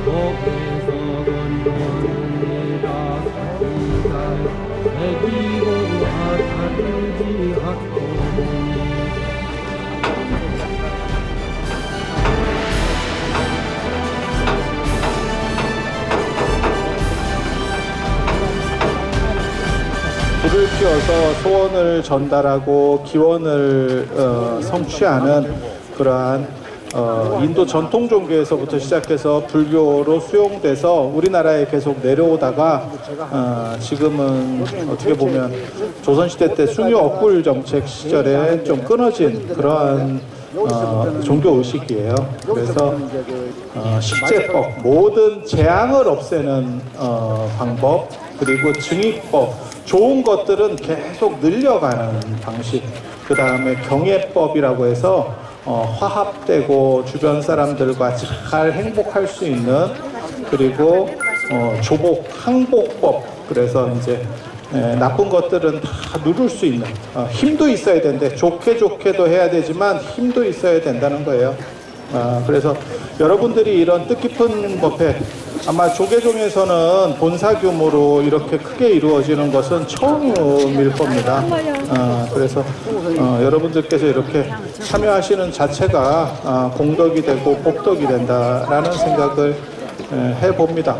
법에서 건너옵니다. 애기고와 다르지 않고 불을 피워서 소원을 전달하고 기원을 성취하는 그러한 인도 전통 종교에서부터 시작해서 불교로 수용돼서 우리나라에 계속 내려오다가 지금은 어떻게 보면 조선시대 때 숭유 억굴 정책 시절에 좀 끊어진 그러한 종교 의식이에요. 그래서 식재법, 모든 재앙을 없애는 방법, 그리고 증이법, 좋은 것들은 계속 늘려가는 방식, 그 다음에 경예법이라고 해서 화합되고 주변 사람들과 잘 행복할 수 있는, 그리고 조복, 항복법, 그래서 이제 나쁜 것들은 다 누를 수 있는 힘도 있어야 되는데 좋게도 해야 되지만 힘도 있어야 된다는 거예요. 그래서 여러분들이 이런 뜻깊은 법회, 아마 조계종에서는 본사 규모로 이렇게 크게 이루어지는 것은 처음일 겁니다. 그래서 여러분들께서 이렇게 참여하시는 자체가 공덕이 되고 복덕이 된다라는 생각을 해봅니다.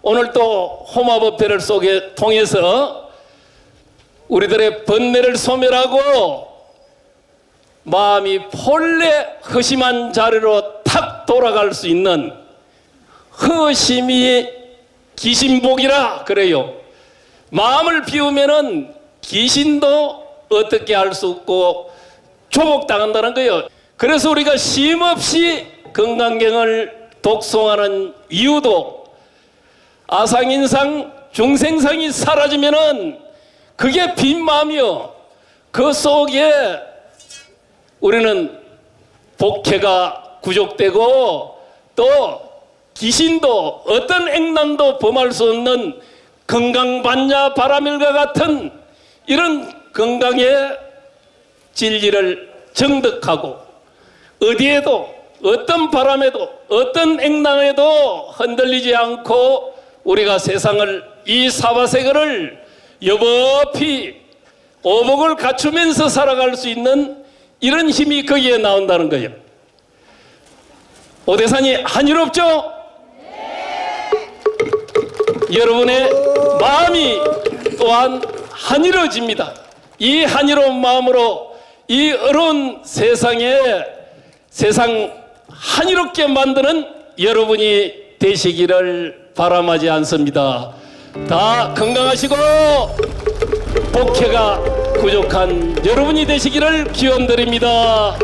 오늘 또 호마법회를 통해서 우리들의 번뇌를 소멸하고 마음이 본래 허심한 자리로 탁 돌아갈 수 있는 허심이 귀신복이라 그래요. 마음을 비우면은 귀신도 어떻게 할 수 없고 조복당한다는 거예요. 그래서 우리가 쉼없이 건강경을 독송하는 이유도 아상인상 중생상이 사라지면은 그게 빈 마음이요. 그 속에 우리는 복회가 구족되고 또 귀신도 어떤 액난도 범할 수 없는 건강반야 바라밀과 같은 이런 건강의 진리를 정득하고 어디에도 어떤 바람에도 어떤 액랑에도 흔들리지 않고 우리가 세상을 이 사바세계를 여법히 오복을 갖추면서 살아갈 수 있는 이런 힘이 거기에 나온다는 거예요. 오대산이 한이롭죠? 여러분의 마음이 또한 한이로워집니다. 이 한이로운 마음으로 이 어려운 세상 한이롭게 만드는 여러분이 되시기를 바람하지 않습니다. 다 건강하시고 복회가 부족한 여러분이 되시기를 기원드립니다.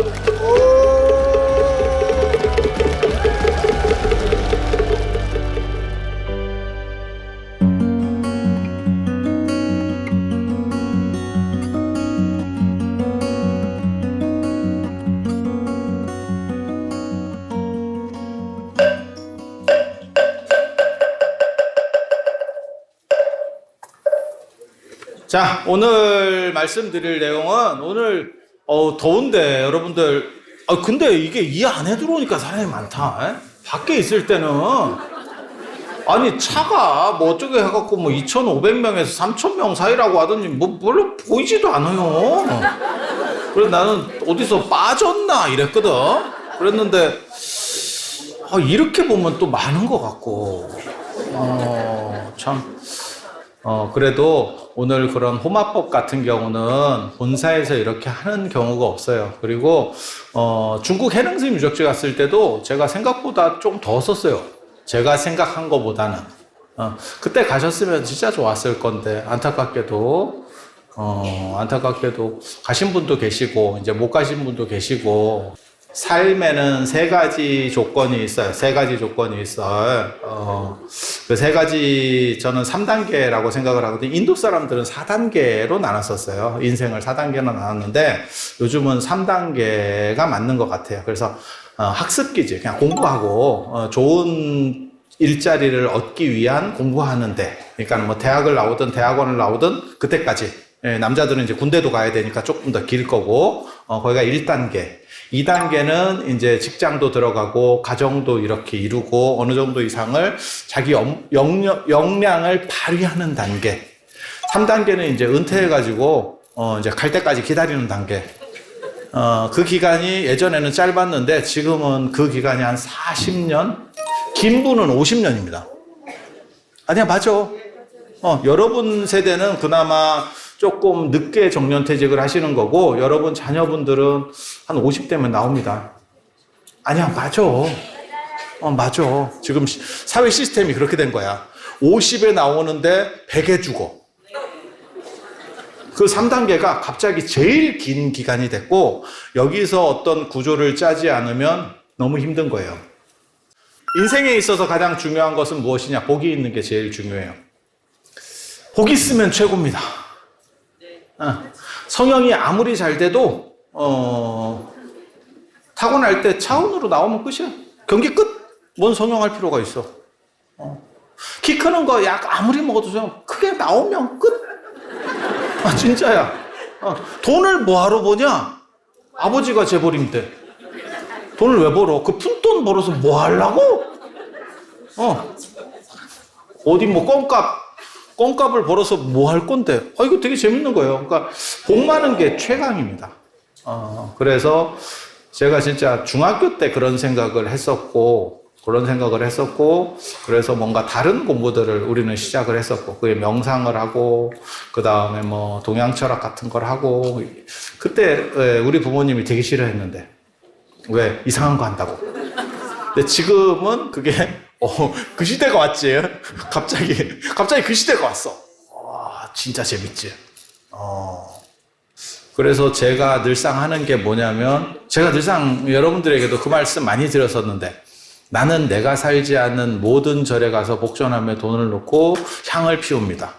자, 오늘 말씀드릴 내용은 오늘 더운데 여러분들 근데 이게 이 안에 들어오니까 사람이 많다. 밖에 있을 때는 아니 차가 뭐 어쩌게 해갖고 뭐 2,500명에서 3,000명 사이라고 하더니 뭐 별로 보이지도 않아요. 그래서 나는 어디서 빠졌나 이랬거든. 그랬는데 이렇게 보면 또 많은 것 같고 참 그래도 오늘 그런 호마법 같은 경우는 본사에서 이렇게 하는 경우가 없어요. 그리고 중국 해능스님 유적지 갔을 때도 제가 생각보다 좀 더 썼어요. 제가 생각한 것보다는. 그때 가셨으면 진짜 좋았을 건데 안타깝게도 가신 분도 계시고 이제 못 가신 분도 계시고 삶에는 세 가지 조건이 있어요. 세 가지 조건이 있어요. 그 세 가지 저는 3단계라고 생각을 하거든요. 인도 사람들은 4단계로 나눴었어요. 인생을 4단계로 나눴는데 요즘은 3단계가 맞는 것 같아요. 그래서 학습기지. 그냥 공부하고 좋은 일자리를 얻기 위한 공부하는데 그러니까 뭐 대학을 나오든 대학원을 나오든 그때까지 남자들은 이제 군대도 가야 되니까 조금 더 길 거고 거기가 1단계 2단계는 이제 직장도 들어가고 가정도 이렇게 이루고 어느 정도 이상을 자기 역량을 발휘하는 단계 3단계는 이제 은퇴해가지고 이제 갈 때까지 기다리는 단계 그 기간이 예전에는 짧았는데 지금은 그 기간이 한 40년 긴 분은 50년입니다. 아니야 맞아. 여러분 세대는 그나마 조금 늦게 정년퇴직을 하시는 거고 여러분 자녀분들은 한 50대면 나옵니다. 아니야 맞아. 맞아. 지금 사회 시스템이 그렇게 된 거야. 50에 나오는데 100에 죽어. 그 3단계가 갑자기 제일 긴 기간이 됐고 여기서 어떤 구조를 짜지 않으면 너무 힘든 거예요. 인생에 있어서 가장 중요한 것은 무엇이냐? 복이 있는 게 제일 중요해요. 복이 있으면 최고입니다. 성형이 아무리 잘 돼도 타고날 때 차원으로 나오면 끝이야. 경기 끝. 뭔 성형할 필요가 있어. 키 크는 거 약 아무리 먹어도 좀 크게 나오면 끝. 진짜야. 돈을 뭐하러 버냐? 아버지가 재벌인데 돈을 왜 벌어? 그 푼돈 벌어서 뭐 하려고? 어디 뭐 껌값을 벌어서 뭐 할 건데? 이거 되게 재밌는 거예요. 그러니까 복 많은 게 최강입니다. 그래서 제가 진짜 중학교 때 그런 생각을 했었고 그래서 뭔가 다른 공부들을 우리는 시작을 했었고 그게 명상을 하고 그 다음에 뭐 동양철학 같은 걸 하고 그때 우리 부모님이 되게 싫어했는데 왜 이상한 거 한다고. 근데 지금은 그게 그 시대가 왔지. 갑자기 그 시대가 왔어. 와, 진짜 재밌지. 그래서 제가 늘상 하는 게 뭐냐면 제가 늘상 여러분들에게도 그 말씀 많이 드렸었는데 나는 내가 살지 않는 모든 절에 가서 복전함에 돈을 넣고 향을 피웁니다.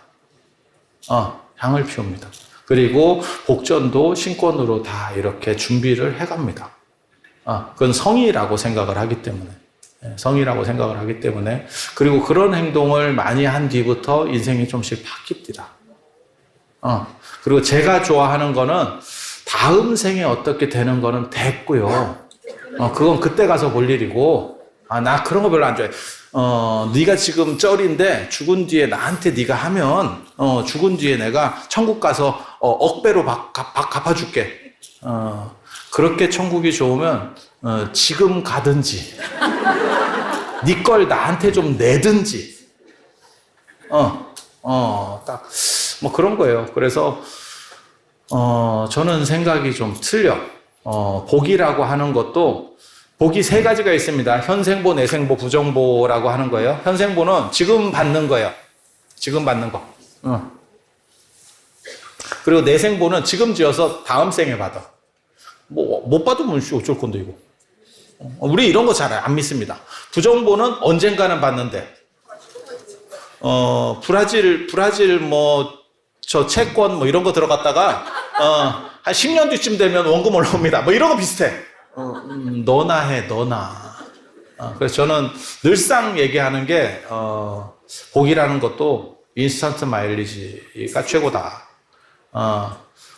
향을 피웁니다. 그리고 복전도 신권으로 다 이렇게 준비를 해갑니다. 그건 성의라고 생각을 하기 때문에. 성이라고 생각을 하기 때문에. 그리고 그런 행동을 많이 한 뒤부터 인생이 좀씩 바뀝니다. 그리고 제가 좋아하는 거는 다음 생에 어떻게 되는 거는 됐고요. 그건 그때 가서 볼 일이고, 나 그런 거 별로 안 좋아해. 네가 지금 쩔인데 죽은 뒤에 나한테 네가 하면 죽은 뒤에 내가 천국 가서 억배로 갚아줄게. 그렇게 천국이 좋으면 지금 가든지 네 걸 나한테 좀 내든지 딱 뭐 그런 거예요. 그래서 저는 생각이 좀 틀려. 복이라고 하는 것도 복이 세 가지가 있습니다. 현생보, 내생보, 부정보라고 하는 거예요. 현생보는 지금 받는 거예요. 지금 받는 거. 그리고 내생보는 지금 지어서 다음 생에 받아. 뭐 못 받으면 어쩔 건데 이거. 우리 이런 거 잘 안 믿습니다. 부정보는 언젠가는 받는데. 브라질 뭐 저 채권 뭐 이런 거 들어갔다가 한 10년 뒤쯤 되면 원금 올라옵니다. 뭐 이런 거 비슷해. 너나 해, 너나. 그래서 저는 늘상 얘기하는 게 복이라는 것도 인스턴트 마일리지가 최고다.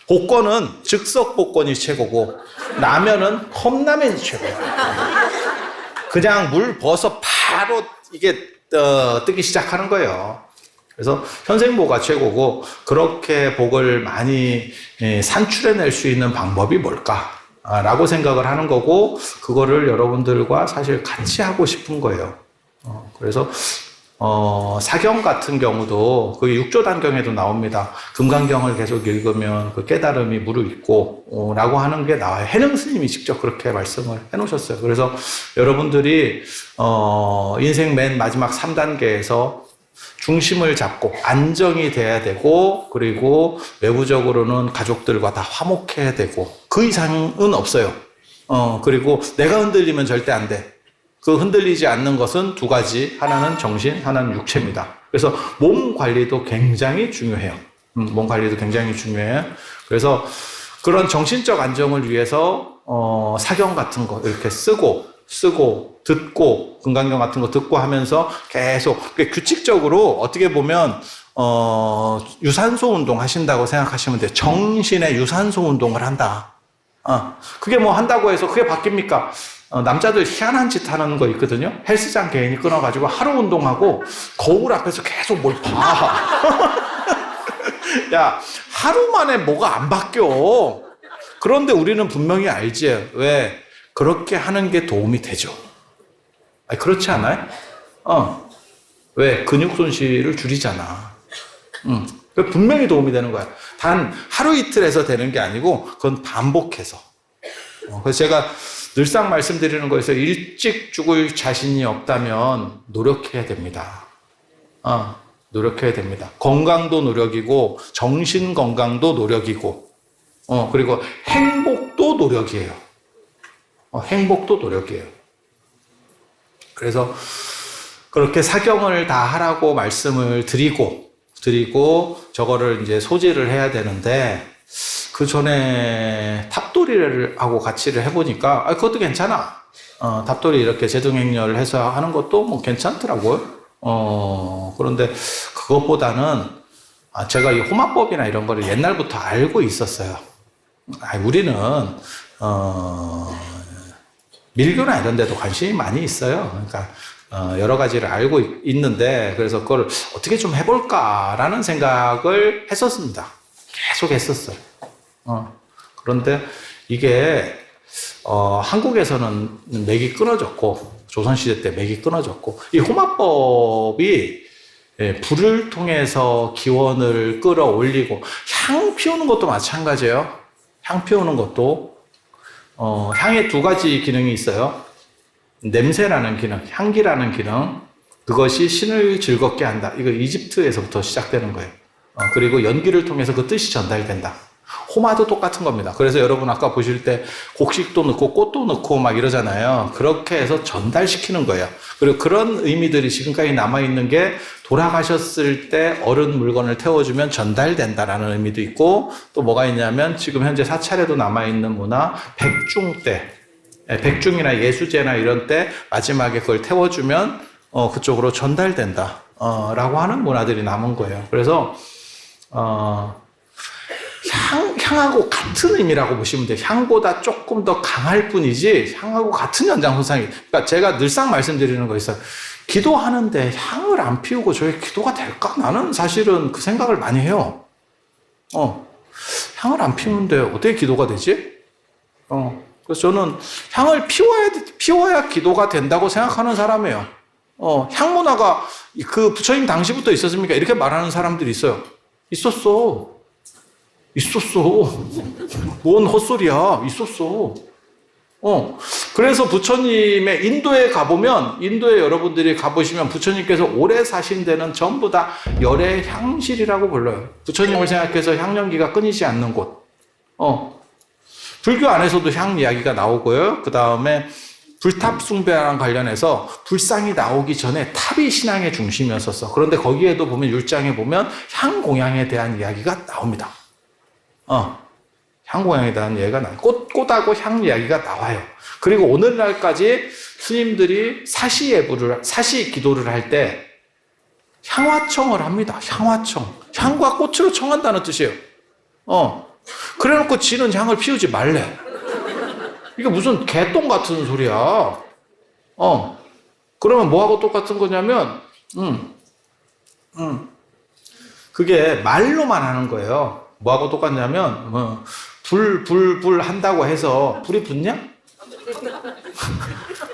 복권은 즉석 복권이 최고고 라면은 컵라면이 최고야. 그냥 물 벗어 바로 이게 뜨기 시작하는 거예요. 그래서 현생보가 최고고, 그렇게 복을 많이 산출해낼 수 있는 방법이 뭘까? 라고 생각을 하는 거고, 그거를 여러분들과 사실 같이 하고 싶은 거예요. 그래서 사경 같은 경우도 그 육조단경에도 나옵니다. 금강경을 계속 읽으면 그 깨달음이 무르익고 라고 하는 게 나와요. 해능 스님이 직접 그렇게 말씀을 해놓으셨어요. 그래서 여러분들이 인생 맨 마지막 3단계에서 중심을 잡고 안정이 돼야 되고, 그리고 외부적으로는 가족들과 다 화목해야 되고, 그 이상은 없어요. 그리고 내가 흔들리면 절대 안 돼. 그 흔들리지 않는 것은 두 가지. 하나는 정신, 하나는 육체입니다. 그래서 몸 관리도 굉장히 중요해요. 몸 관리도 굉장히 중요해요. 그래서 그런 정신적 안정을 위해서 사경 같은 거 이렇게 쓰고 듣고 금강경 같은 거 듣고 하면서 계속 규칙적으로, 어떻게 보면 유산소 운동 하신다고 생각하시면 돼요. 정신의 유산소 운동을 한다. 그게 뭐 한다고 해서 그게 바뀝니까? 남자들 희한한 짓 하는 거 있거든요. 헬스장 개인이 끊어가지고 하루 운동하고 거울 앞에서 계속 뭘 봐. 야, 하루 만에 뭐가 안 바뀌어. 그런데 우리는 분명히 알지. 왜? 그렇게 하는 게 도움이 되죠. 아니, 그렇지 않아요? 왜? 근육 손실을 줄이잖아. 분명히 도움이 되는 거야. 단 하루 이틀에서 되는 게 아니고 그건 반복해서. 그래서 제가 늘상 말씀드리는 거에서 일찍 죽을 자신이 없다면 노력해야 됩니다. 노력해야 됩니다. 건강도 노력이고 정신 건강도 노력이고 그리고 행복도 노력이에요. 행복도 노력이에요. 그래서 그렇게 사경을 다 하라고 말씀을 드리고 저거를 이제 소지를 해야 되는데, 그 전에 탑돌이를 하고 같이를 해보니까 그것도 괜찮아. 탑돌이 이렇게 제등행렬을 해서 하는 것도 뭐 괜찮더라고요. 그런데 그것보다는 제가 이 호마법이나 이런 거를 옛날부터 알고 있었어요. 우리는 밀교나 이런 데도 관심이 많이 있어요. 그러니까 여러 가지를 알고 있는데, 그래서 그걸 어떻게 좀 해볼까라는 생각을 했었습니다. 계속 했었어요. 그런데 이게 한국에서는 맥이 끊어졌고, 조선시대 때 맥이 끊어졌고, 이 호마법이 불을 통해서 기원을 끌어올리고, 향 피우는 것도 마찬가지예요. 향 피우는 것도 향에 두 가지 기능이 있어요. 냄새라는 기능, 향기라는 기능, 그것이 신을 즐겁게 한다. 이거 이집트에서부터 시작되는 거예요. 그리고 연기를 통해서 그 뜻이 전달된다. 호마도 똑같은 겁니다. 그래서 여러분 아까 보실 때 곡식도 넣고 꽃도 넣고 막 이러잖아요. 그렇게 해서 전달시키는 거예요. 그리고 그런 의미들이 지금까지 남아있는 게, 돌아가셨을 때 어른 물건을 태워주면 전달된다라는 의미도 있고, 또 뭐가 있냐면 지금 현재 사찰에도 남아있는 문화, 백중 때 백중이나 예수제나 이런 때 마지막에 그걸 태워주면 그쪽으로 전달된다. 라고 하는 문화들이 남은 거예요. 그래서 향하고 같은 의미라고 보시면 돼요. 향보다 조금 더 강할 뿐이지 향하고 같은 연장선상이. 그러니까 제가 늘상 말씀드리는 거 있어요. 기도하는데 향을 안 피우고 저게 기도가 될까? 나는 사실은 그 생각을 많이 해요. 향을 안 피우는데 어떻게 기도가 되지? 그래서 저는 향을 피워야 기도가 된다고 생각하는 사람이에요. 향문화가 그 부처님 당시부터 있었습니까? 이렇게 말하는 사람들이 있어요. 있었어. 뭔 헛소리야. 있었어. 그래서 부처님의 인도에 가보면, 인도에 여러분들이 가보시면 부처님께서 오래 사신 데는 전부 다 열의 향실이라고 불러요. 부처님을 생각해서 향연기가 끊이지 않는 곳. 불교 안에서도 향 이야기가 나오고요. 그 다음에 불탑 숭배랑 관련해서 불상이 나오기 전에 탑이 신앙의 중심이었었어. 그런데 거기에도 보면 율장에 보면 향 공양에 대한 이야기가 나옵니다. 향 공양에 대한 이야기가 나와요. 꽃하고 향 이야기가 나와요. 그리고 오늘날까지 스님들이 사시 기도를 할 때 향화청을 합니다. 향화청. 향과 꽃으로 청한다는 뜻이에요. 그래 놓고 지는 향을 피우지 말래. 이게 무슨 개똥 같은 소리야. 그러면 뭐하고 똑같은 거냐면, 그게 말로만 하는 거예요. 뭐하고 똑같냐면, 불 한다고 해서 불이 붙냐?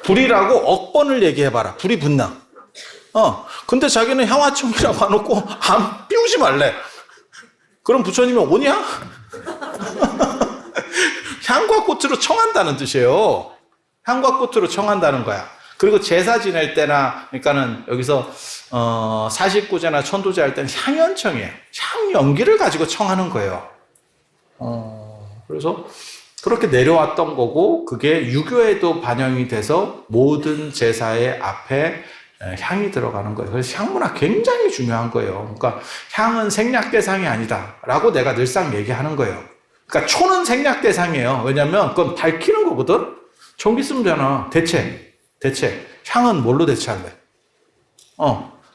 불이라고 억번을 얘기해봐라. 불이 붙나? 근데 자기는 향화청이라고 해놓고 안 피우지 말래. 그럼 부처님이 오냐? 향과 꽃으로 청한다는 뜻이에요. 향과 꽃으로 청한다는 거야. 그리고 제사 지낼 때나, 그러니까는 여기서, 사십구제나 천도제 할 때는 향연청이에요. 향 연기를 가지고 청하는 거예요. 그래서 그렇게 내려왔던 거고, 그게 유교에도 반영이 돼서 모든 제사의 앞에 향이 들어가는 거예요. 그래서 향문화 굉장히 중요한 거예요. 그러니까 향은 생략 대상이 아니다. 라고 내가 늘상 얘기하는 거예요. 그러니까 초는 생략 대상이에요. 왜냐면 그건 밝히는 거거든? 전기 쓰면 되잖아. 대체. 향은 뭘로 대체할래?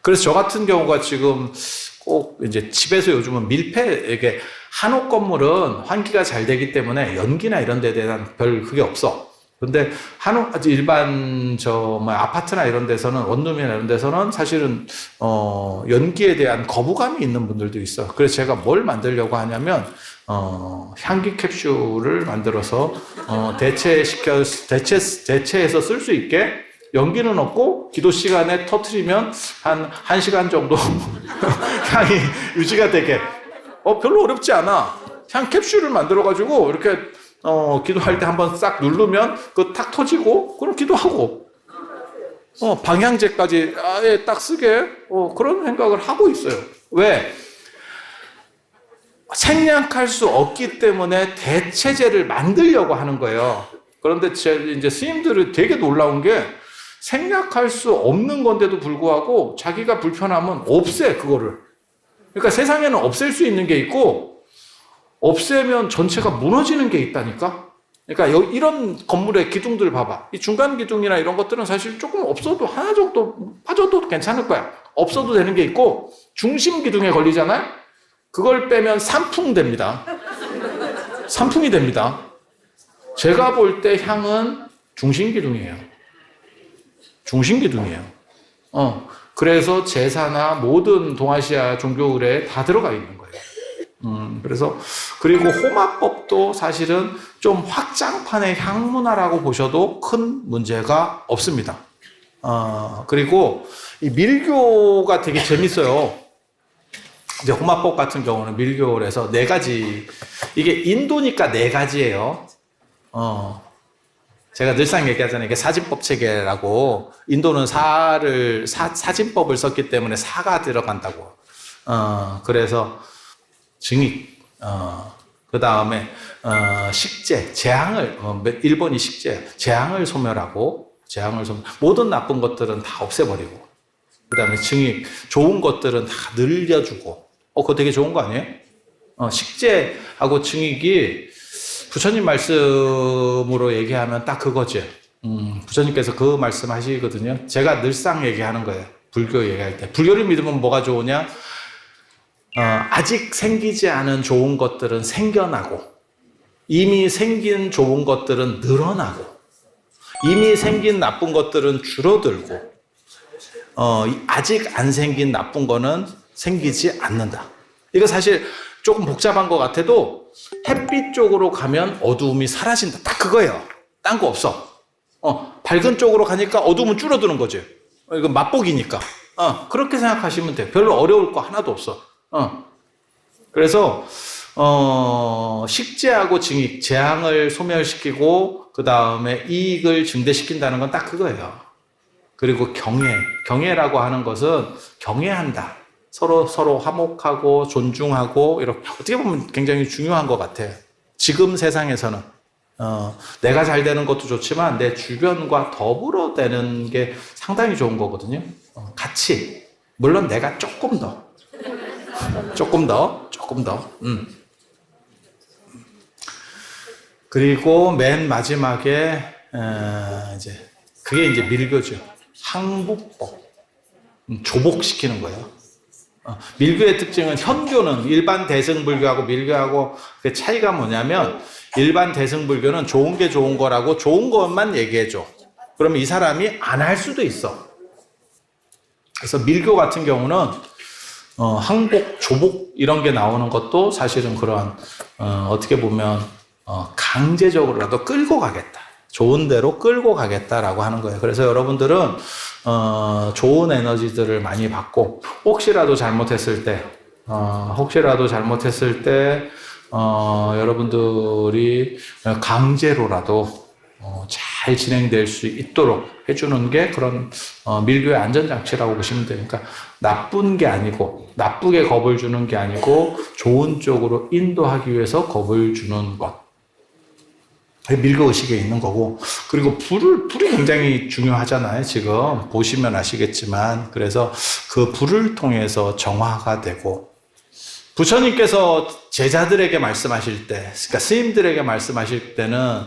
그래서 저 같은 경우가 지금 꼭 이제 집에서 요즘은 이게 한옥 건물은 환기가 잘 되기 때문에 연기나 이런 데에 대한 별 그게 없어. 근데 일반 아파트나 이런 데서는, 원룸이나 이런 데서는 사실은 연기에 대한 거부감이 있는 분들도 있어. 그래서 제가 뭘 만들려고 하냐면 향기 캡슐을 만들어서 대체해서 쓸 수 있게, 연기는 없고 기도 시간에 터트리면 한 1시간 정도 향이 유지가 되게. 별로 어렵지 않아. 향 캡슐을 만들어 가지고 이렇게 기도할 때 한번 싹 누르면 그 탁 터지고, 그럼 기도하고, 방향제까지 아예 딱 쓰게, 그런 생각을 하고 있어요. 왜? 생략할 수 없기 때문에 대체제를 만들려고 하는 거예요. 그런데 이제 스님들은 되게 놀라운 게, 생략할 수 없는 건데도 불구하고 자기가 불편하면 없애, 그거를. 그러니까 세상에는 없앨 수 있는 게 있고, 없애면 전체가 무너지는 게 있다니까? 그러니까 이런 건물의 기둥들 봐봐. 이 중간 기둥이나 이런 것들은 사실 조금 없어도 하나 정도 빠져도 괜찮을 거야. 없어도 되는 게 있고, 중심 기둥에 걸리잖아요? 그걸 빼면 산풍 됩니다. 산풍이 됩니다. 제가 볼 때 향은 중심 기둥이에요. 중심 기둥이에요. 그래서 제사나 모든 동아시아 종교의례에 다 들어가 있는 거예요. 그래서, 그리고 호마법도 사실은 좀 확장판의 향문화라고 보셔도 큰 문제가 없습니다. 그리고 이 밀교가 되게 재밌어요. 이제 호마법 같은 경우는 밀교를 해서 4가지, 이게 인도니까 4가지예요. 제가 늘상 얘기하잖아요. 이게 사진법 체계라고. 인도는 사진법을 썼기 때문에 사가 들어간다고. 그래서 증익, 그 다음에 식재, 재앙을, 일본이 재앙을 소멸하고, 모든 나쁜 것들은 다 없애버리고, 그 다음에 증익, 좋은 것들은 다 늘려주고. 그거 되게 좋은 거 아니에요? 식재하고 증익이 부처님 말씀으로 얘기하면 딱 그거지. 부처님께서 그 말씀 하시거든요. 제가 늘상 얘기하는 거예요. 불교 얘기할 때. 불교를 믿으면 뭐가 좋으냐? 아직 생기지 않은 좋은 것들은 생겨나고, 이미 생긴 좋은 것들은 늘어나고, 이미 생긴 나쁜 것들은 줄어들고, 아직 안 생긴 나쁜 거는 생기지 않는다. 이거 사실 조금 복잡한 것 같아도 햇빛 쪽으로 가면 어두움이 사라진다. 딱 그거예요. 딴 거 없어. 밝은 쪽으로 가니까 어두움은 줄어드는 거지. 이건 맛보기니까. 그렇게 생각하시면 돼요. 별로 어려울 거 하나도 없어. 그래서 식재하고 증익, 재앙을 소멸시키고 그 다음에 이익을 증대시킨다는 건 딱 그거예요. 그리고 경애라고 하는 것은 경애한다. 서로 화목하고 존중하고 이렇게 어떻게 보면 굉장히 중요한 것 같아요. 지금 세상에서는 내가 잘 되는 것도 좋지만 내 주변과 더불어 되는 게 상당히 좋은 거거든요. 같이. 물론 내가 조금 더. 그리고 맨 마지막에 이제 그게 이제 밀교죠. 항부법. 조복시키는 거예요. 밀교의 특징은 현교는 일반 대승불교하고 밀교하고 그 차이가 뭐냐면 일반 대승불교는 좋은 게 좋은 거라고 좋은 것만 얘기해줘. 그러면 이 사람이 안 할 수도 있어. 그래서 밀교 같은 경우는 항복, 조복 이런 게 나오는 것도 사실은 그러한 어떻게 보면 강제적으로라도 끌고 가겠다. 좋은 대로 끌고 가겠다라고 하는 거예요. 그래서 여러분들은 좋은 에너지들을 많이 받고 혹시라도 잘못했을 때 여러분들이 강제로라도 잘 진행될 수 있도록 해주는 게 그런 밀교의 안전장치라고 보시면 돼요. 그러니까 나쁜 게 아니고 나쁘게 겁을 주는 게 아니고 좋은 쪽으로 인도하기 위해서 겁을 주는 것. 밀교 의식에 있는 거고, 그리고 불이 굉장히 중요하잖아요. 지금 보시면 아시겠지만, 그래서 그 불을 통해서 정화가 되고, 부처님께서 제자들에게 말씀하실 때, 그러니까 스님들에게 말씀하실 때는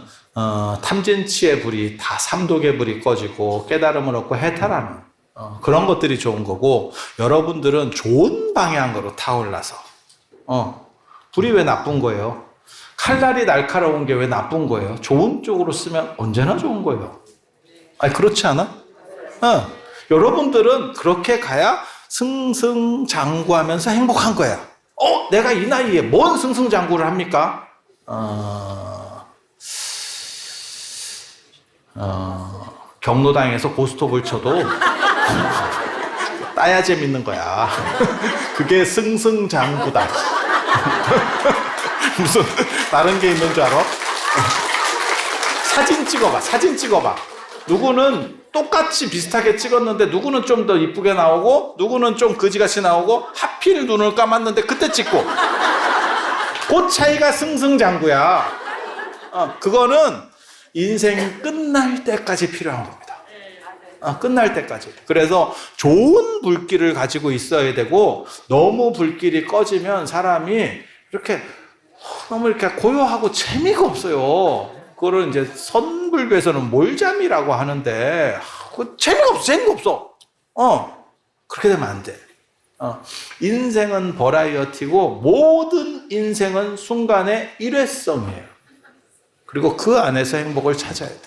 탐진치의 불이 다 삼독의 불이 꺼지고 깨달음을 얻고 해탈하는 그런 것들이 좋은 거고, 여러분들은 좋은 방향으로 타올라서 불이 왜 나쁜 거예요? 칼날이 날카로운 게 왜 나쁜 거예요? 좋은 쪽으로 쓰면 언제나 좋은 거예요. 아니, 그렇지 않아? 여러분들은 그렇게 가야 승승장구하면서 행복한 거야. 내가 이 나이에 뭔 승승장구를 합니까? 경로당에서 고스톱을 쳐도 따야 재밌는 거야. 그게 승승장구다. 무슨 다른 게 있는 줄 알아? 사진 찍어봐. 누구는 똑같이 비슷하게 찍었는데 누구는 좀 더 이쁘게 나오고 누구는 좀 거지같이 나오고 하필 눈을 감았는데 그때 찍고. 그 차이가 승승장구야. 그거는 인생 끝날 때까지 필요한 겁니다. 끝날 때까지. 그래서 좋은 불길을 가지고 있어야 되고, 너무 불길이 꺼지면 사람이 이렇게 너무 이렇게 고요하고 재미가 없어요. 그거를 이제 선불교에서는 몰잠이라고 하는데, 재미가 없어. 그렇게 되면 안 돼. 인생은 버라이어티고, 모든 인생은 순간의 일회성이에요. 그리고 그 안에서 행복을 찾아야 돼.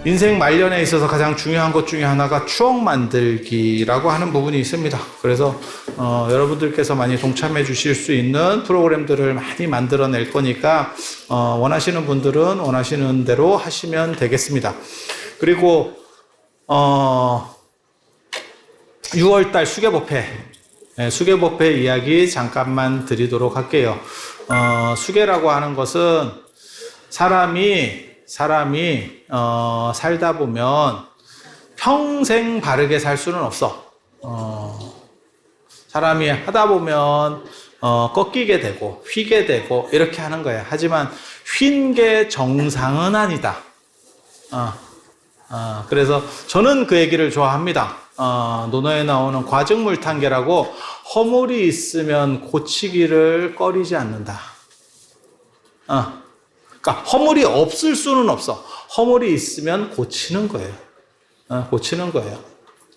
인생 말년에 있어서 가장 중요한 것 중에 하나가 추억 만들기라고 하는 부분이 있습니다. 그래서 여러분들께서 많이 동참해 주실 수 있는 프로그램들을 많이 만들어낼 거니까 원하시는 분들은 원하시는 대로 하시면 되겠습니다. 그리고 6월달 수계법회, 수계법회 이야기 잠깐만 드리도록 할게요. 수계라고 하는 것은 사람이 살다 보면 평생 바르게 살 수는 없어. 사람이 하다 보면 꺾이게 되고 휘게 되고 이렇게 하는 거예요. 하지만 휜 게 정상은 아니다. 그래서 저는 그 얘기를 좋아합니다. 논어에 나오는 과증물탄계라고 허물이 있으면 고치기를 꺼리지 않는다. 그러니까 허물이 없을 수는 없어. 허물이 있으면 고치는 거예요. 고치는 거예요.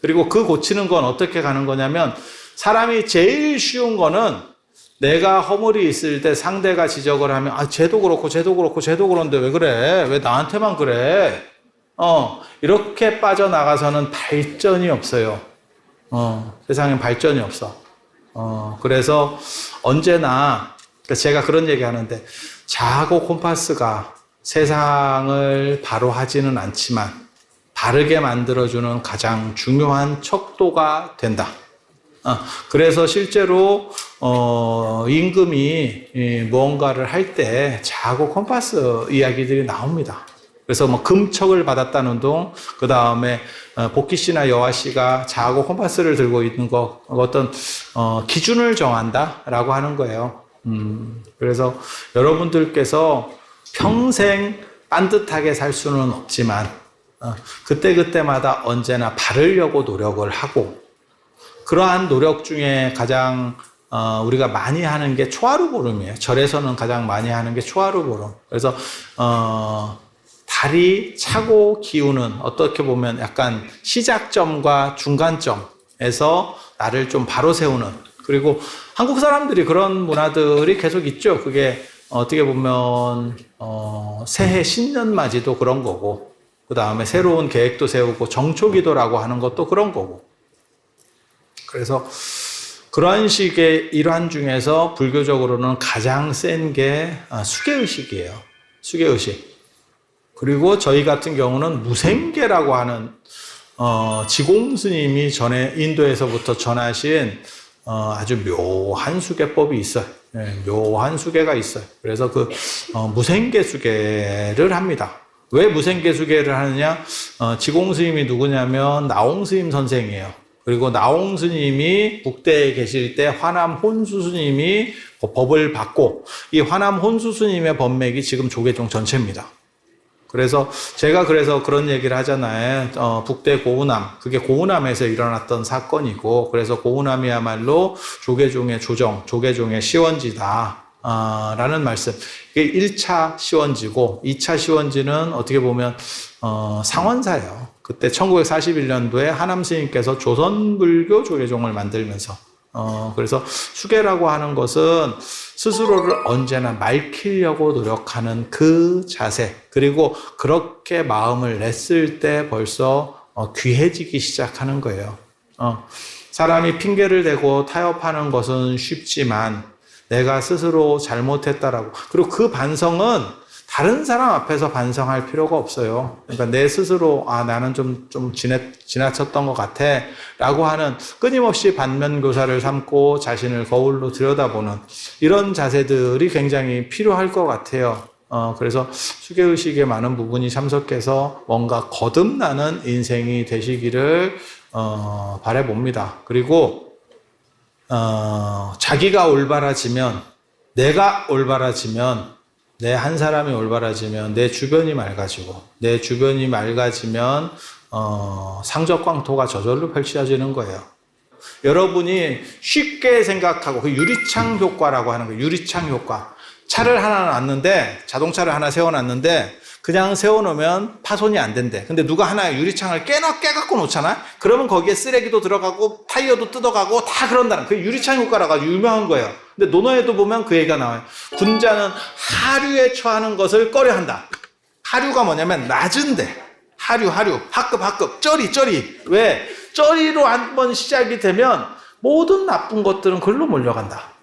그리고 그 고치는 건 어떻게 가는 거냐면 사람이 제일 쉬운 거는 내가 허물이 있을 때 상대가 지적을 하면 쟤도 그렇고 쟤도 그렇고 쟤도 그런데 왜 그래? 왜 나한테만 그래? 이렇게 빠져나가서는 발전이 없어요. 세상엔 발전이 없어. 그래서 언제나 제가 그런 얘기 하는데 자하고 콤파스가 세상을 바로 하지는 않지만 바르게 만들어주는 가장 중요한 척도가 된다. 그래서 실제로 임금이 무언가를 할 때 자하고 콤파스 이야기들이 나옵니다. 그래서 뭐 금척을 받았다는 둥, 그 다음에 복희 씨나 여화 씨가 자하고 콤파스를 들고 있는 거 어떤 기준을 정한다라고 하는 거예요. 그래서 여러분들께서 평생 반듯하게 살 수는 없지만 그때그때마다 언제나 바르려고 노력을 하고 그러한 노력 중에 가장 우리가 많이 하는 게 초하루보름이에요. 절에서는 가장 많이 하는 게 초하루보름. 그래서 달이 차고 기우는 어떻게 보면 약간 시작점과 중간점에서 나를 좀 바로 세우는 그리고 한국 사람들이 그런 문화들이 계속 있죠. 그게 어떻게 보면 새해 신년맞이도 그런 거고 그 다음에 새로운 계획도 세우고 정초기도라고 하는 것도 그런 거고 그래서 그런 식의 일환 중에서 불교적으로는 가장 센 게 수계의식이에요. 수계의식. 그리고 저희 같은 경우는 무생계라고 하는 지공 스님이 전에 인도에서부터 전하신 아주 묘한 수계법이 있어요. 묘한 수계가 있어요. 그래서 그 무생계 수계를 합니다. 왜 무생계 수계를 하느냐? 지공 스님이 누구냐면 나홍 스님 선생이에요. 그리고 나홍 스님이 북대에 계실 때 화남 혼수 스님이 법을 받고 이 화남 혼수 스님의 법맥이 지금 조계종 전체입니다. 그래서 제가 그런 얘기를 하잖아요. 북대 고우남, 그게 고우남에서 일어났던 사건이고 그래서 고우남이야말로 조계종의 조정, 조계종의 시원지다 라는 말씀. 이게 1차 시원지고 2차 시원지는 어떻게 보면 상원사예요. 그때 1941년도에 하남 스님께서 조선불교 조계종을 만들면서 그래서 수계라고 하는 것은 스스로를 언제나 맑히려고 노력하는 그 자세 그리고 그렇게 마음을 냈을 때 벌써 귀해지기 시작하는 거예요. 사람이 핑계를 대고 타협하는 것은 쉽지만 내가 스스로 잘못했다라고 그리고 그 반성은 다른 사람 앞에서 반성할 필요가 없어요. 그러니까 내 스스로 나는 좀 지나쳤던 것 같아 라고 하는 끊임없이 반면교사를 삼고 자신을 거울로 들여다보는 이런 자세들이 굉장히 필요할 것 같아요. 그래서 수계의식의 많은 부분이 참석해서 뭔가 거듭나는 인생이 되시기를 바라봅니다. 그리고 자기가 올바라지면 내가 올바라지면 내 한 사람이 올바라지면 내 주변이 맑아지고 내 주변이 맑아지면 상적광토가 저절로 펼쳐지는 거예요. 여러분이 쉽게 생각하고 그 유리창 효과라고 하는 거예요. 유리창 효과. 차를 하나 놨는데 자동차를 하나 세워놨는데 그냥 세워놓으면 파손이 안 된대. 근데 누가 하나 유리창을 깨갖고 놓잖아? 그러면 거기에 쓰레기도 들어가고 타이어도 뜯어가고 다 그런다는 그 유리창 효과라고 유명한 거예요. 근데 논어에도 보면 그 얘기가 나와요. 군자는 하류에 처하는 것을 꺼려한다. 하류가 뭐냐면 낮은데 하류 하급 쩌리 왜? 쩌리로 한번 시작이 되면 모든 나쁜 것들은 글로 몰려간다.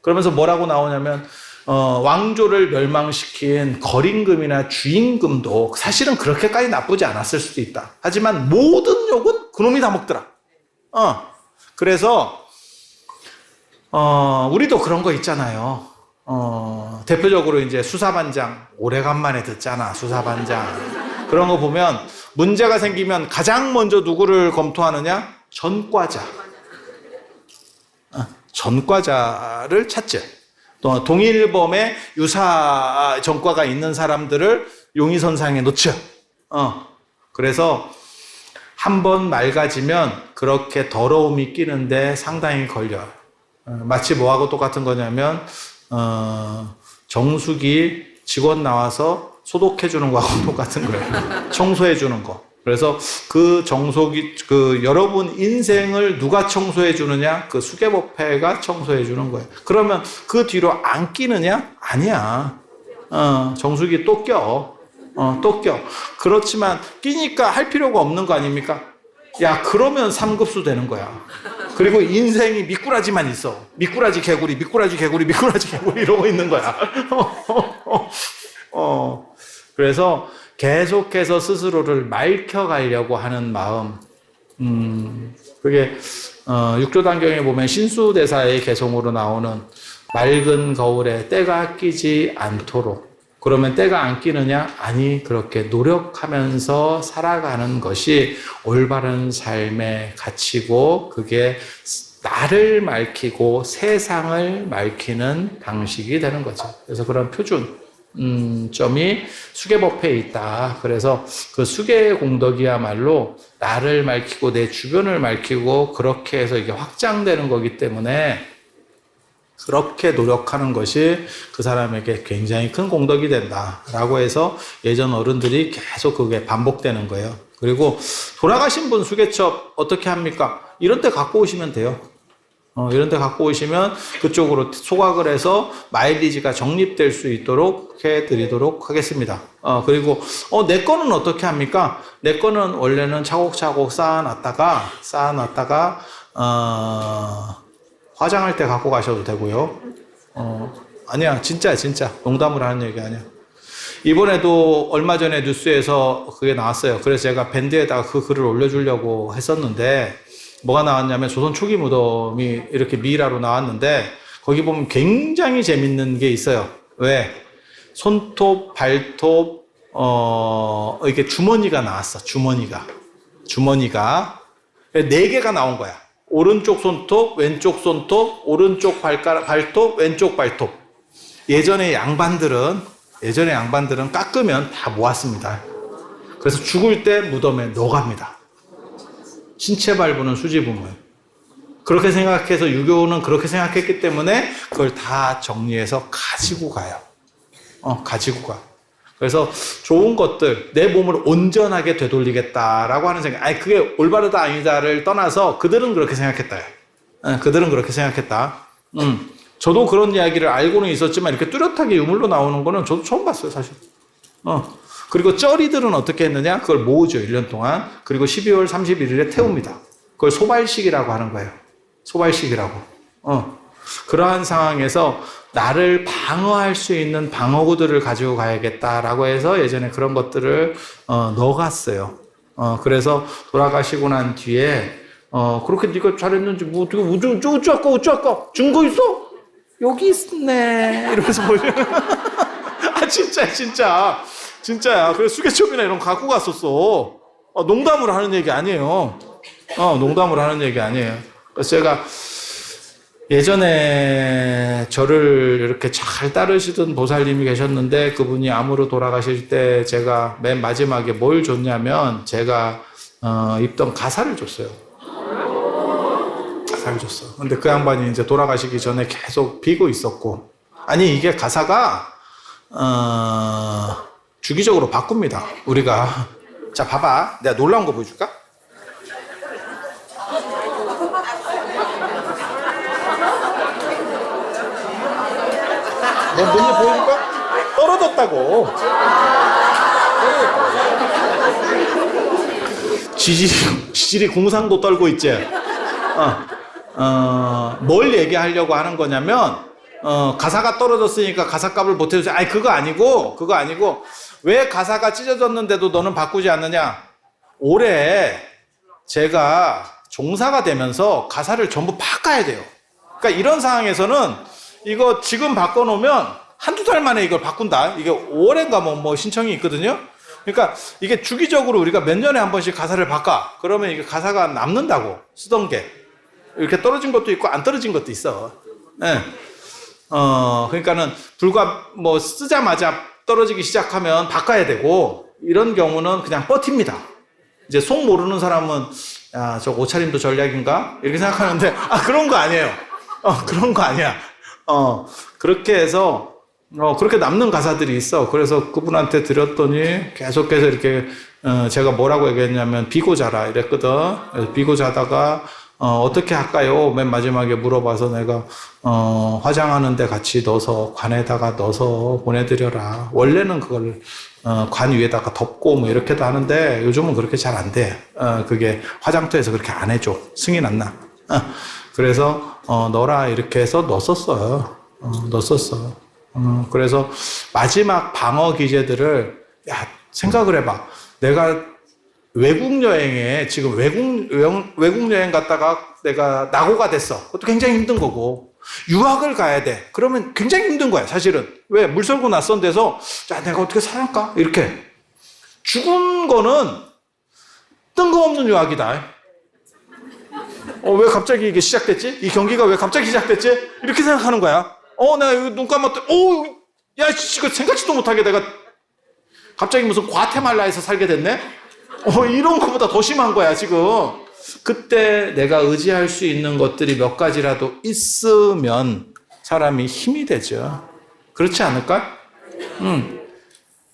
그러면서 뭐라고 나오냐면 왕조를 멸망시킨 거린금이나 주임금도 사실은 그렇게까지 나쁘지 않았을 수도 있다. 하지만 모든 욕은 그놈이 다 먹더라. 그래서 우리도 그런 거 있잖아요. 대표적으로 이제 수사반장, 오래간만에 듣잖아, 수사반장. 그런 거 보면 문제가 생기면 가장 먼저 누구를 검토하느냐? 전과자. 전과자를 찾지. 또 동일범의 유사 전과가 있는 사람들을 용의선상에 놓죠. 그래서 한번 맑아지면 그렇게 더러움이 끼는데 상당히 걸려요. 마치 뭐하고 똑같은 거냐면 정수기 직원 나와서 소독해 주는 거하고 똑같은 거예요. 청소해 주는 거. 그래서 그 정수기, 여러분 인생을 누가 청소해 주느냐? 그 수개법회가 청소해 주는 거예요. 그러면 그 뒤로 안 끼느냐? 아니야. 정수기 또 껴. 또 껴. 그렇지만 끼니까 할 필요가 없는 거 아닙니까? 야, 그러면 3급수 되는 거야. 그리고 인생이 미꾸라지만 있어. 미꾸라지 개구리, 미꾸라지 개구리, 미꾸라지 개구리 이러고 있는 거야. 그래서 계속해서 스스로를 맑혀가려고 하는 마음. 그게, 육조단경에 보면 신수대사의 개성으로 나오는 맑은 거울에 때가 끼지 않도록. 그러면 때가 안 끼느냐? 아니, 그렇게 노력하면서 살아가는 것이 올바른 삶의 가치고, 그게 나를 맑히고 세상을 맑히는 방식이 되는 거죠. 그래서 그런 표준 점이 수계법회에 있다. 그래서 그 수계의 공덕이야말로 나를 맑히고 내 주변을 맑히고 그렇게 해서 이게 확장되는 거기 때문에 그렇게 노력하는 것이 그 사람에게 굉장히 큰 공덕이 된다라고 해서 예전 어른들이 계속 그게 반복되는 거예요. 그리고 돌아가신 분 수계첩 어떻게 합니까? 이런 데 갖고 오시면 돼요. 이런 데 갖고 오시면 그쪽으로 소각을 해서 마일리지가 적립될 수 있도록 해드리도록 하겠습니다. 그리고 내 거는 어떻게 합니까? 내 거는 원래는 차곡차곡 쌓아놨다가 화장할 때 갖고 가셔도 되고요. 아니야, 진짜 농담을 하는 얘기 아니야. 이번에도 얼마 전에 뉴스에서 그게 나왔어요. 그래서 제가 밴드에다가 그 글을 올려주려고 했었는데 뭐가 나왔냐면 조선 초기 무덤이 이렇게 미라로 나왔는데 거기 보면 굉장히 재밌는 게 있어요. 왜? 손톱, 발톱, 이게 주머니가 나왔어. 주머니가 4개가 나온 거야. 오른쪽 손톱, 왼쪽 손톱, 오른쪽 발톱, 왼쪽 발톱. 예전에 양반들은 깎으면 다 모았습니다. 그래서 죽을 때 무덤에 넣어갑니다. 신체 발부는 수지부문. 그렇게 생각해서 유교는 그렇게 생각했기 때문에 그걸 다 정리해서 가지고 가요. 가지고 가. 그래서 좋은 것들, 내 몸을 온전하게 되돌리겠다라고 하는 생각. 아니, 그게 올바르다 아니다를 떠나서 그들은 그렇게 생각했다. 그들은 그렇게 생각했다. 저도 그런 이야기를 알고는 있었지만 이렇게 뚜렷하게 유물로 나오는 거는 저도 처음 봤어요, 사실. 그리고 쩌리들은 어떻게 했느냐? 그걸 모으죠, 1년 동안. 그리고 12월 31일에 태웁니다. 그걸 소발식이라고 하는 거예요. 소발식이라고. 그러한 상황에서 나를 방어할 수 있는 방어구들을 가지고 가야겠다라고 해서 예전에 그런 것들을 넣어갔어요. 그래서 돌아가시고 난 뒤에 그렇게 네가 잘했는지 뭐 어떻게 우쭈아까 증거 있어? 여기 있네 이러면서 보여. 아 진짜야. 그래서 수계첩이나 이런 거 갖고 갔었어. 농담으로 하는 얘기 아니에요. 농담으로 하는 얘기 아니에요. 그래서 제가 예전에 저를 이렇게 잘 따르시던 보살님이 계셨는데 그분이 암으로 돌아가실 때 제가 맨 마지막에 뭘 줬냐면 제가 입던 가사를 줬어요. 가사를 줬어. 근데 그 양반이 이제 돌아가시기 전에 계속 비고 있었고, 아니 이게 가사가 주기적으로 바꿉니다. 우리가 자 봐봐, 내가 놀라운 거 보여줄까? 너 뭔지 보여줄까? 떨어졌다고. 지질이 공상도 떨고 있지. 뭘 얘기하려고 하는 거냐면 가사가 떨어졌으니까 가사값을 못 해주세요. 아니, 그거 아니고, 왜 가사가 찢어졌는데도 너는 바꾸지 않느냐? 올해 제가 종사가 되면서 가사를 전부 바꿔야 돼요. 그러니까 이런 상황에서는 이거 지금 바꿔놓으면 한두 달 만에 이걸 바꾼다. 이게 5월인가 뭐 신청이 있거든요. 그러니까 이게 주기적으로 우리가 몇 년에 한 번씩 가사를 바꿔. 그러면 이게 가사가 남는다고. 쓰던 게. 이렇게 떨어진 것도 있고 안 떨어진 것도 있어. 예. 그러니까는 불과 뭐 쓰자마자 떨어지기 시작하면 바꿔야 되고, 이런 경우는 그냥 버팁니다. 이제 속 모르는 사람은, 야, 저 옷차림도 전략인가? 이렇게 생각하는데, 그런 거 아니에요. 그런 거 아니야. 그렇게 해서, 그렇게 남는 가사들이 있어. 그래서 그분한테 드렸더니 계속해서 이렇게, 제가 뭐라고 얘기했냐면, 비고 자라 이랬거든. 그래서 비고 자다가, 어떻게 할까요? 맨 마지막에 물어봐서 내가, 화장하는데 같이 넣어서, 관에다가 넣어서 보내드려라. 원래는 그걸, 관 위에다가 덮고 뭐 이렇게도 하는데, 요즘은 그렇게 잘 안 돼. 그게 화장터에서 그렇게 안 해줘. 승인 안 나. 그래서, 넣어라. 이렇게 해서 넣었었어요. 넣었었어. 그래서 마지막 방어 기제들을, 야, 생각을 해봐. 내가 외국 여행에 지금 외국 여행 갔다가 내가 낙오가 됐어. 그것도 굉장히 힘든 거고, 유학을 가야 돼. 그러면 굉장히 힘든 거야, 사실은. 왜? 물설고 낯선 데서, 자, 내가 어떻게 살았까? 이렇게. 죽은 거는 뜬금없는 유학이다. 왜 갑자기 이게 시작됐지? 이 경기가 왜 갑자기 시작됐지? 이렇게 생각하는 거야. 내가 이거 눈 감았더니, 야, 이거 생각지도 못하게 내가 갑자기 무슨 과테말라에서 살게 됐네? 이런 것보다 더 심한 거야, 지금. 그때 내가 의지할 수 있는 것들이 몇 가지라도 있으면 사람이 힘이 되죠. 그렇지 않을까?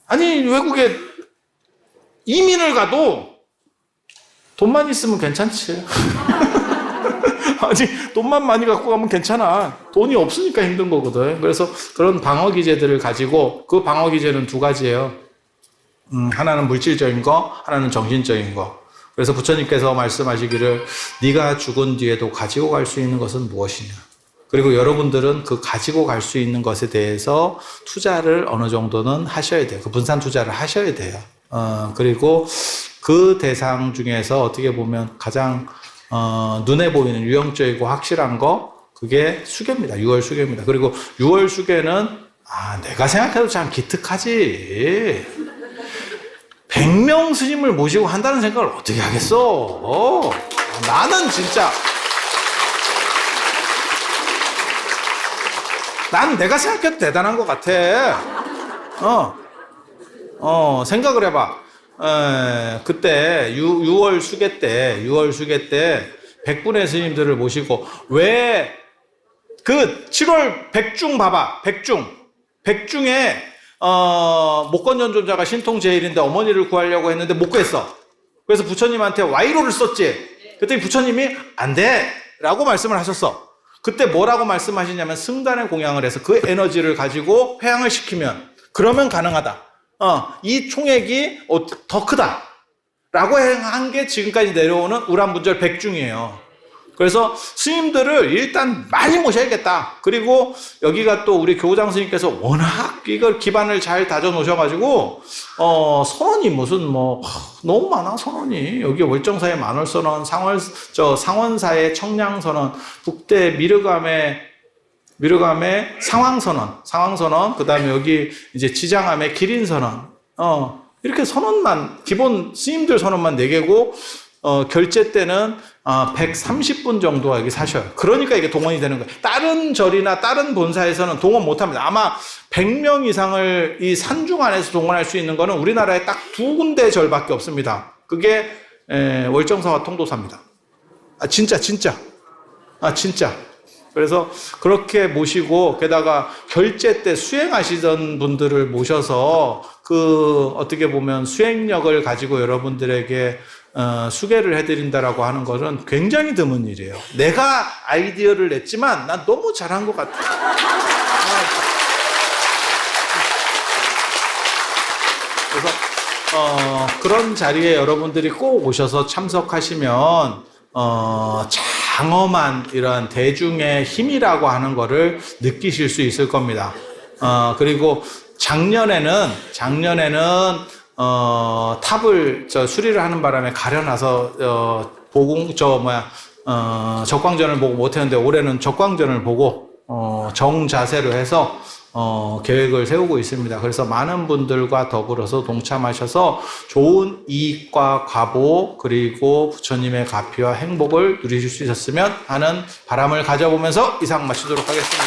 아니, 외국에 이민을 가도 돈만 있으면 괜찮지. 아니, 돈만 많이 갖고 가면 괜찮아. 돈이 없으니까 힘든 거거든. 그래서 그런 방어 기제들을 가지고, 그 방어 기제는 두 가지예요. 하나는 물질적인 거, 하나는 정신적인 거. 그래서 부처님께서 말씀하시기를, 네가 죽은 뒤에도 가지고 갈 수 있는 것은 무엇이냐. 그리고 여러분들은 그 가지고 갈 수 있는 것에 대해서 투자를 어느 정도는 하셔야 돼요. 그 분산 투자를 하셔야 돼요. 그리고 그 대상 중에서 어떻게 보면 가장 눈에 보이는 유형적이고 확실한 거, 그게 수계입니다. 6월 수계입니다. 그리고 6월 수계는 내가 생각해도 참 기특하지. 100명 스님을 모시고 한다는 생각을 어떻게 하겠어? 나는 진짜, 난 내가 생각해도 대단한 것 같아. 생각을 해봐. 그때 6월 수계 때 100분의 스님들을 모시고, 왜 그 7월 백중 봐봐. 백중에 목건전존자가 신통제일인데 어머니를 구하려고 했는데 못 구했어. 그래서 부처님한테 와이로를 썼지. 그랬더니 부처님이 안 돼! 라고 말씀을 하셨어. 그때 뭐라고 말씀하시냐면, 승단의 공양을 해서 그 에너지를 가지고 회양을 시키면, 그러면 가능하다. 이 총액이 더 크다. 라고 한 게 지금까지 내려오는 우람분절 백중이에요. 그래서 스님들을 일단 많이 모셔야겠다. 그리고 여기가 또 우리 교장 스님께서 워낙 이걸 기반을 잘 다져 놓으셔가지고, 선언이 무슨 너무 많아, 선언이. 여기 월정사의 만월선언, 상원사의 청량선언, 북대 미르감의 상황선언, 그 다음에 여기 이제 지장암의 기린선언, 이렇게 선언만, 기본 스님들 선언만 4개고, 결제 때는 130분 정도가 여기 사셔요. 그러니까 이게 동원이 되는 거예요. 다른 절이나 다른 본사에서는 동원 못 합니다. 아마 100명 이상을 이 산중 안에서 동원할 수 있는 거는 우리나라에 딱 2군데 절밖에 없습니다. 그게 월정사와 통도사입니다. 진짜. 그래서 그렇게 모시고, 게다가 결제 때 수행하시던 분들을 모셔서 어떻게 보면 수행력을 가지고 여러분들에게 수계를 해드린다라고 하는 것은 굉장히 드문 일이에요. 내가 아이디어를 냈지만 난 너무 잘한 것 같아. 그래서 그런 자리에 여러분들이 꼭 오셔서 참석하시면 잘 장엄한 이런 대중의 힘이라고 하는 거를 느끼실 수 있을 겁니다. 그리고 작년에는 탑을 수리를 하는 바람에 가려놔서 적광전을 보고 못했는데 올해는 적광전을 보고 정자세로 해서 계획을 세우고 있습니다. 그래서 많은 분들과 더불어서 동참하셔서 좋은 이익과 과보 그리고 부처님의 가피와 행복을 누리실 수 있었으면 하는 바람을 가져보면서 이상 마치도록 하겠습니다.